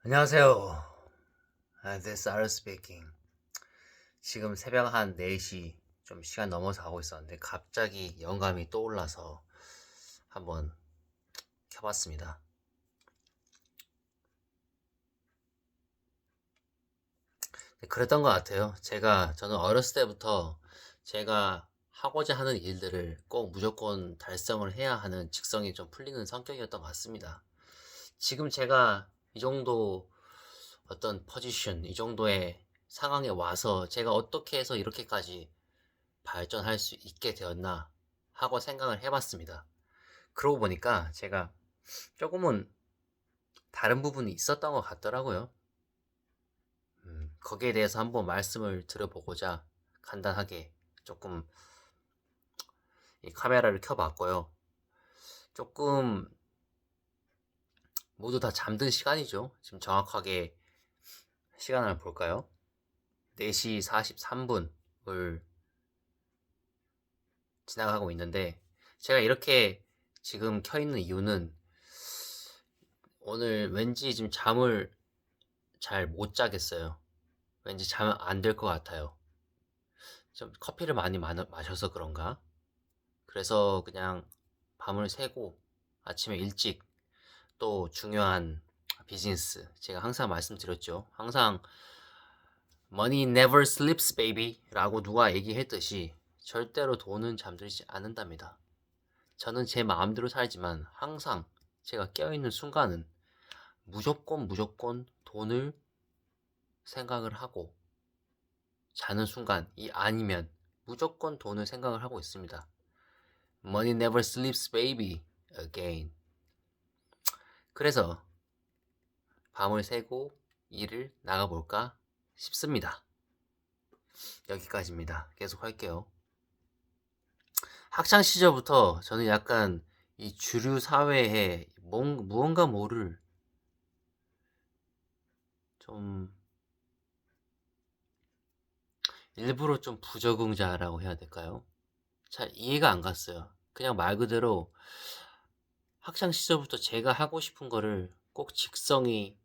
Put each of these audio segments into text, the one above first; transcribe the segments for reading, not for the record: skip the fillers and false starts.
안녕하세요. This is R speaking. 지금 새벽 한 4시 좀 시간 넘어서 하고 있었는데 갑자기 영감이 떠올라서 한번 켜봤습니다. 그랬던 것 같아요. 저는 어렸을 때부터 제가 하고자 하는 일들을 꼭 무조건 달성을 해야 하는 직성이 좀 풀리는 성격이었던 것 같습니다. 지금 제가 이 정도 어떤 포지션, 이 정도의 상황에 와서 제가 어떻게 해서 이렇게까지 발전할 수 있게 되었나 하고 생각을 해봤습니다. 그러고 보니까 제가 조금은 다른 부분이 있었던 것 같더라고요. 거기에 대해서 한번 말씀을 드려보고자 간단하게 조금 이 카메라를 켜봤고요. 조금 모두 다 잠든 시간이죠. 지금 정확하게 시간을 볼까요? 4시 43분을 지나가고 있는데 제가 이렇게 지금 켜 있는 이유는 오늘 왠지 지금 잠을 잘 못 자겠어요. 왠지 잠 안 될 것 같아요. 좀 커피를 많이 마셔서 그런가? 그래서 그냥 밤을 새고 아침에 일찍 또 중요한 비즈니스. 제가 항상 말씀드렸죠. 항상 Money never sleeps, baby 라고 누가 얘기했듯이 절대로 돈은 잠들지 않는답니다. 저는 제 마음대로 살지만 항상 제가 깨어있는 순간은 무조건 돈을 생각을 하고 자는 순간이 아니면 무조건 돈을 생각을 하고 있습니다. Money never sleeps, baby. Again. 그래서 밤을 새고 일을 나가볼까 싶습니다. 여기까지입니다. 계속 할게요. 학창 시절부터 저는 약간 이 주류 사회에 무언가 모를 좀 일부러 좀 부적응자라고 해야 될까요? 잘 이해가 안 갔어요. 그냥 말 그대로 학창 시절부터 제가 하고 싶은 거를 꼭 직성이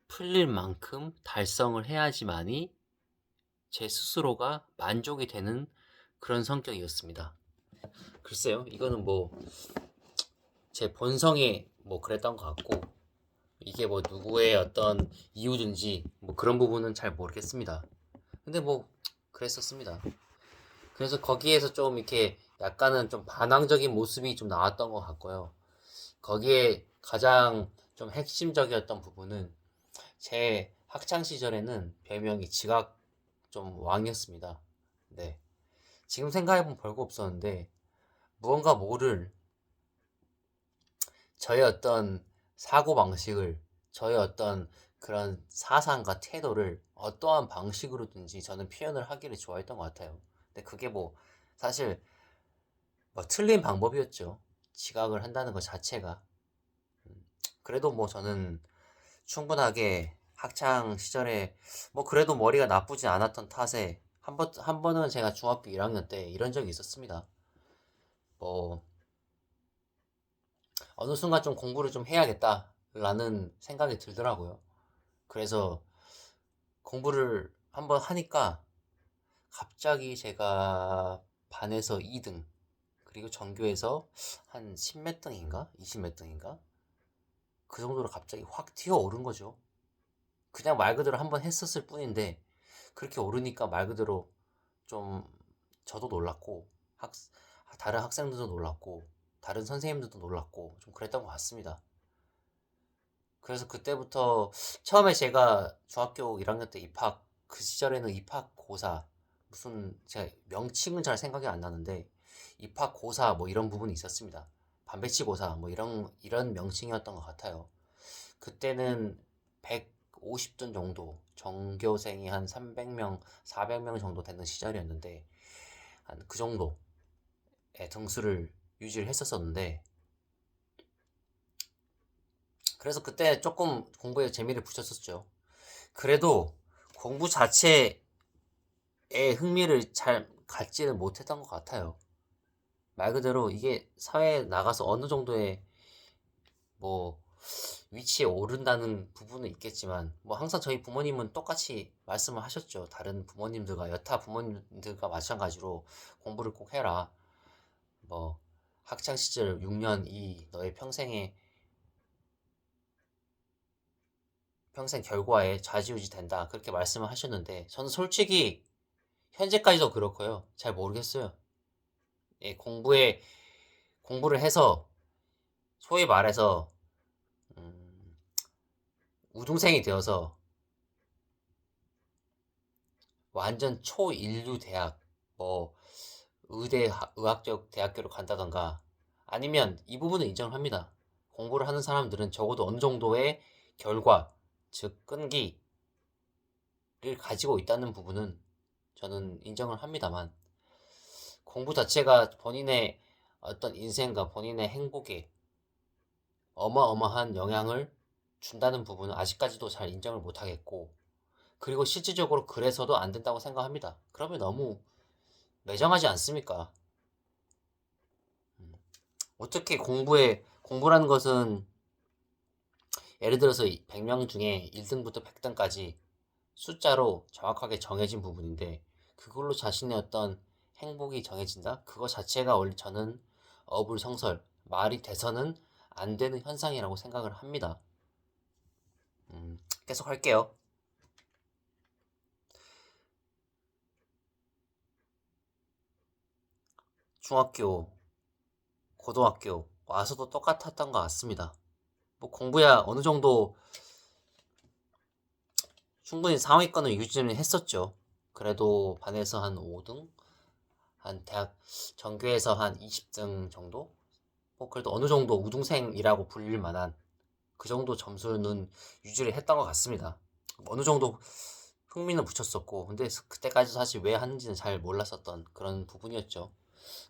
풀릴 만큼 달성을 해야지만이 제 스스로가 만족이 되는 그런 성격이었습니다. 글쎄요, 이거는 뭐 제 본성에 뭐 그랬던 것 같고 이게 뭐 누구의 어떤 이유든지 뭐 그런 부분은 잘 모르겠습니다. 근데 뭐 그랬었습니다. 그래서 거기에서 좀 이렇게 약간은 좀 반항적인 모습이 좀 나왔던 것 같고요. 거기에 가장 좀 핵심적이었던 부분은 제 학창 시절에는 별명이 지각 좀 왕이었습니다. 네. 지금 생각해보면 별거 없었는데 무언가 모를 저의 어떤 사고방식을 저의 어떤 그런 사상과 태도를 어떠한 방식으로든지 저는 표현을 하기를 좋아했던 것 같아요. 근데 그게 뭐 사실 뭐 틀린 방법이었죠. 지각을 한다는 것 자체가. 그래도 뭐 저는 충분하게 학창 시절에 뭐 그래도 머리가 나쁘지 않았던 탓에 한 번은 제가 중학교 1학년 때 이런 적이 있었습니다. 뭐 어느 순간 좀 공부를 좀 해야겠다라는 생각이 들더라고요. 그래서 공부를 한번 하니까 갑자기 제가 반에서 2등, 그리고 전교에서 한 10 몇 등인가? 20 몇 등인가? 그 정도로 갑자기 확 튀어오른 거죠. 그냥 말 그대로 한번 했었을 뿐인데 그렇게 오르니까 말 그대로 좀 저도 놀랐고 다른 학생들도 놀랐고 다른 선생님들도 놀랐고 좀 그랬던 것 같습니다. 그래서 그때부터 처음에 제가 중학교 1학년 때 그 시절에는 입학고사 무슨 제가 명칭은 잘 생각이 안 나는데 입학고사 뭐 이런 부분이 있었습니다. 반배치고사 뭐 이런 명칭이었던 것 같아요. 그때는 150등 정도 전교생이 한 300명, 400명 정도 되는 시절이었는데 한 그 정도의 등수를 유지를 했었었는데 그래서 그때 조금 공부에 재미를 붙였었죠. 그래도 공부 자체에 흥미를 잘 갖지는 못했던 것 같아요. 말 그대로 이게 사회에 나가서 어느 정도의 뭐 위치에 오른다는 부분은 있겠지만 뭐 항상 저희 부모님은 똑같이 말씀을 하셨죠. 다른 부모님들과 여타 부모님들과 마찬가지로 공부를 꼭 해라. 뭐 학창 시절 6년 이 너의 평생 결과에 좌지우지 된다. 그렇게 말씀을 하셨는데 저는 솔직히 현재까지도 그렇고요. 잘 모르겠어요. 예, 공부를 해서 소위 말해서 음, 우등생이 되어서 완전 초인류 대학, 뭐 의학적 대학교를 간다던가 아니면 이 부분은 인정을 합니다. 공부를 하는 사람들은 적어도 어느 정도의 결과, 즉 끈기를 가지고 있다는 부분은 저는 인정을 합니다만 공부 자체가 본인의 어떤 인생과 본인의 행복에 어마어마한 영향을 준다는 부분은 아직까지도 잘 인정을 못하겠고 그리고 실질적으로 그래서도 안 된다고 생각합니다. 그러면 너무 매정하지 않습니까? 어떻게 공부라는 것은 예를 들어서 100명 중에 1등부터 100등까지 숫자로 정확하게 정해진 부분인데 그걸로 자신의 어떤 행복이 정해진다? 그거 자체가 원래 저는 어불성설, 말이 돼서는 안 되는 현상이라고 생각을 합니다. 계속 할게요. 중학교, 고등학교 와서도 똑같았던 것 같습니다. 뭐 공부야 어느 정도 충분히 상위권을 유지는 했었죠. 그래도 반에서 한 5등? 한 대학 전교에서 한 20등 정도? 뭐 그래도 어느 정도 우등생이라고 불릴 만한 그 정도 점수는 유지를 했던 것 같습니다. 어느 정도 흥미는 붙였었고 근데 그때까지 사실 왜 하는지는 잘 몰랐었던 그런 부분이었죠.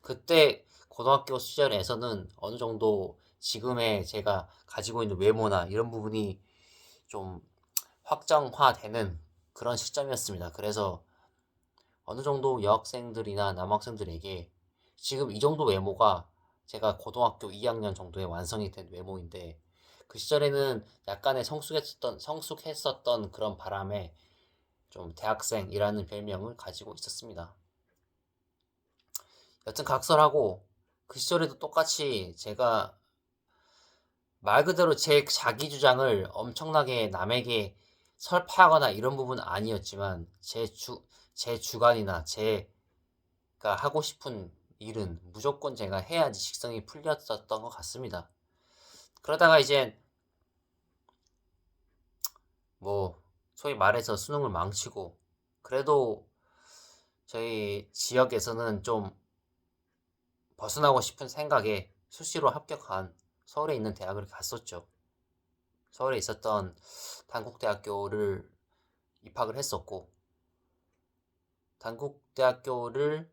그때 고등학교 시절에서는 어느 정도 지금의 제가 가지고 있는 외모나 이런 부분이 좀 확정화되는 그런 시점이었습니다. 그래서 어느 정도 여학생들이나 남학생들에게 지금 이 정도 외모가 제가 고등학교 2학년 정도에 완성이 된 외모인데 그 시절에는 약간의 성숙했었던 그런 바람에 좀 대학생이라는 별명을 가지고 있었습니다. 여튼 각설하고 그 시절에도 똑같이 제가 말 그대로 제 자기 주장을 엄청나게 남에게 설파하거나 이런 부분은 아니었지만 제 주관이나 제가 하고 싶은 일은 무조건 제가 해야지 직성이 풀렸었던 것 같습니다. 그러다가 이제 뭐 소위 말해서 수능을 망치고 그래도 저희 지역에서는 좀 벗어나고 싶은 생각에 수시로 합격한 서울에 있는 대학을 갔었죠. 서울에 있었던 단국대학교를 입학을 했었고 단국대학교를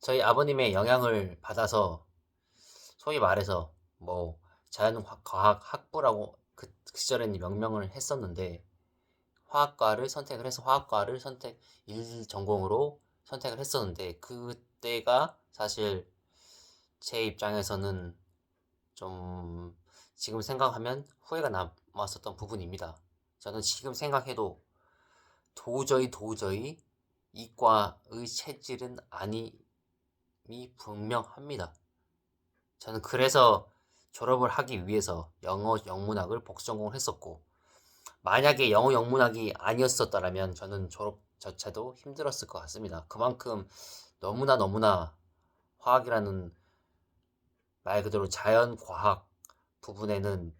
저희 아버님의 영향을 받아서 소위 말해서 뭐 자연과학 학부라고 그 시절에는 명명을 했었는데 화학과를 선택을 해서 화학과를 선택 1전공으로 선택을 했었는데 그때가 사실 제 입장에서는 좀 지금 생각하면 후회가 남았었던 부분입니다. 저는 지금 생각해도 도저히 이과의 체질은 아님이 분명합니다. 저는 그래서 졸업을 하기 위해서 영어 영문학을 복수 전공을 했었고 만약에 영어 영문학이 아니었었다면 저는 졸업 자체도 힘들었을 것 같습니다. 그만큼 너무나 화학이라는 말 그대로 자연과학 부분에는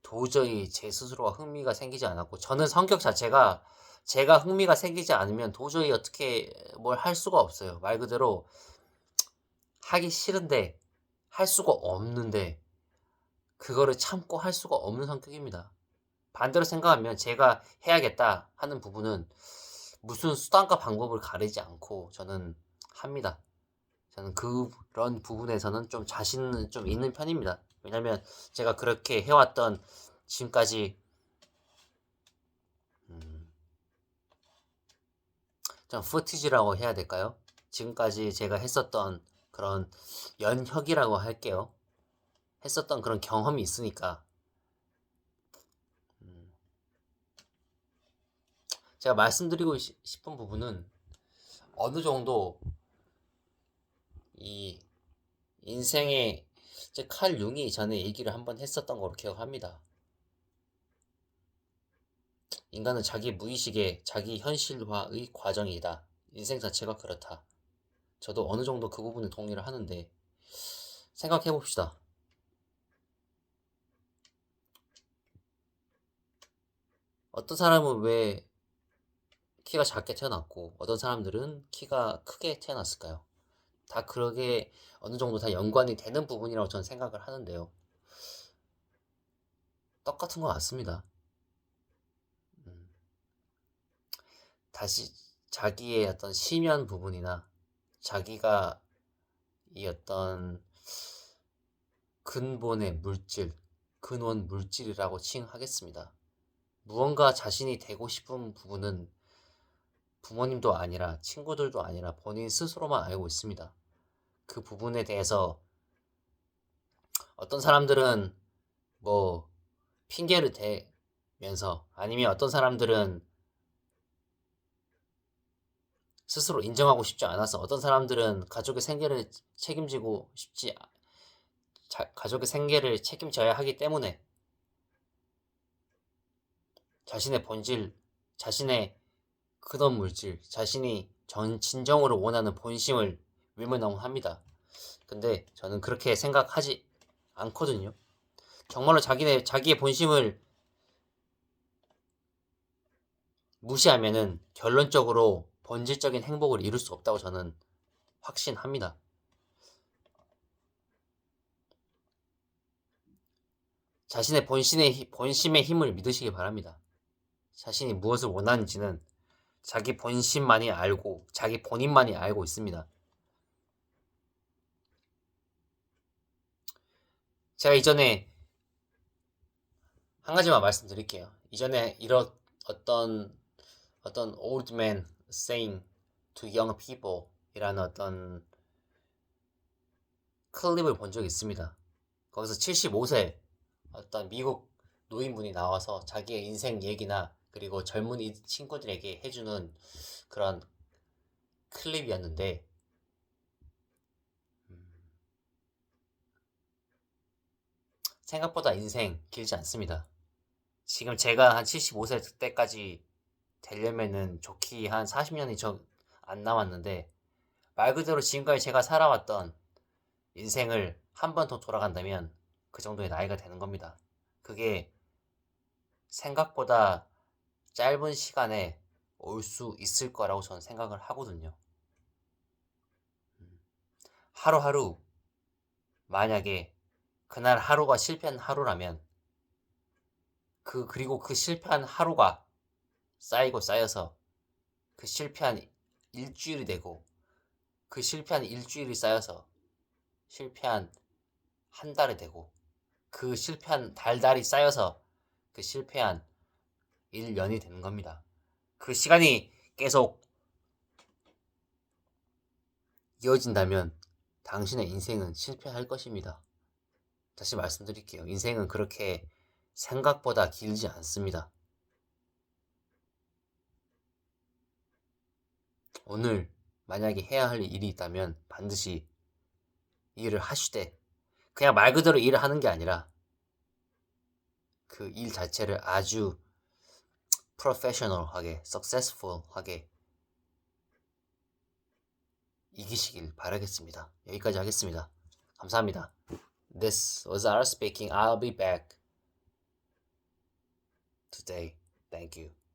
도저히 제 스스로가 흥미가 생기지 않았고 저는 성격 자체가 제가 흥미가 생기지 않으면 도저히 어떻게 뭘 할 수가 없어요. 말 그대로 하기 싫은데 할 수가 없는데 그거를 참고 할 수가 없는 성격입니다. 반대로 생각하면 제가 해야겠다 하는 부분은 무슨 수단과 방법을 가리지 않고 저는 합니다. 저는 그런 부분에서는 좀 자신은 좀 있는 편입니다. 왜냐면 제가 그렇게 해왔던 지금까지 좀 후티지라고 해야 될까요? 지금까지 제가 했었던 그런 연혁이라고 할게요. 했었던 그런 경험이 있으니까 제가 말씀드리고 싶은 부분은 어느 정도 이 인생의 칼 융이 전에 얘기를 한번 했었던 걸로 기억합니다. 인간은 자기 무의식의 자기 현실화의 과정이다. 인생 자체가 그렇다. 저도 어느 정도 그 부분에 동의를 하는데 생각해 봅시다. 어떤 사람은 왜 키가 작게 태어났고 어떤 사람들은 키가 크게 태어났을까요? 다 그러게 어느 정도 다 연관이 되는 부분이라고 저는 생각을 하는데요. 똑같은 것 같습니다. 다시 자기의 어떤 심연 부분이나 자기가 이 어떤 근본의 물질, 근원 물질이라고 칭하겠습니다. 무언가 자신이 되고 싶은 부분은 부모님도 아니라 친구들도 아니라 본인 스스로만 알고 있습니다. 그 부분에 대해서 어떤 사람들은 뭐 핑계를 대면서 아니면 어떤 사람들은 스스로 인정하고 싶지 않아서 어떤 사람들은 가족의 생계를 책임지고 싶지 가족의 생계를 책임져야 하기 때문에 자신의 본질, 자신의 근원 물질, 자신이 진정으로 원하는 본심을 외면합니다. 근데 저는 그렇게 생각하지 않거든요. 정말로 자기의 본심을 무시하면은 결론적으로 본질적인 행복을 이룰 수 없다고 저는 확신합니다. 자신의 본심의 힘을 믿으시기 바랍니다. 자신이 무엇을 원하는지는 자기 본심만이 알고, 자기 본인만이 알고 있습니다. 제가 이전에 한 가지만 말씀드릴게요. 이전에 이런 어떤 old man saying to young people 이라는 어떤 클립을 본 적이 있습니다. 거기서 75세 어떤 미국 노인분이 나와서 자기의 인생 얘기나 그리고 젊은이 친구들에게 해주는 그런 클립이었는데 생각보다 인생 길지 않습니다. 지금 제가 한 75세 때까지 되려면은 좋기 한 40년이 안 남았는데 말 그대로 지금까지 제가 살아왔던 인생을 한 번 더 돌아간다면 그 정도의 나이가 되는 겁니다. 그게 생각보다 짧은 시간에 올 수 있을 거라고 저는 생각을 하거든요. 하루하루 만약에 그날 하루가 실패한 하루라면 그리고 그 실패한 하루가 쌓이고 쌓여서 그 실패한 일주일이 되고 그 실패한 일주일이 쌓여서 실패한 한 달이 되고 그 실패한 달달이 쌓여서 그 실패한 1년이 되는 겁니다. 그 시간이 계속 이어진다면 당신의 인생은 실패할 것입니다. 다시 말씀드릴게요. 인생은 그렇게 생각보다 길지 않습니다. 오늘 만약에 해야 할 일이 있다면 반드시 일을 하시되 그냥 말 그대로 일을 하는 게 아니라 그 일 자체를 아주 프로페셔널하게, successful하게 이기시길 바라겠습니다. 여기까지 하겠습니다. 감사합니다. This was Ara speaking. I'll be back today. Thank you.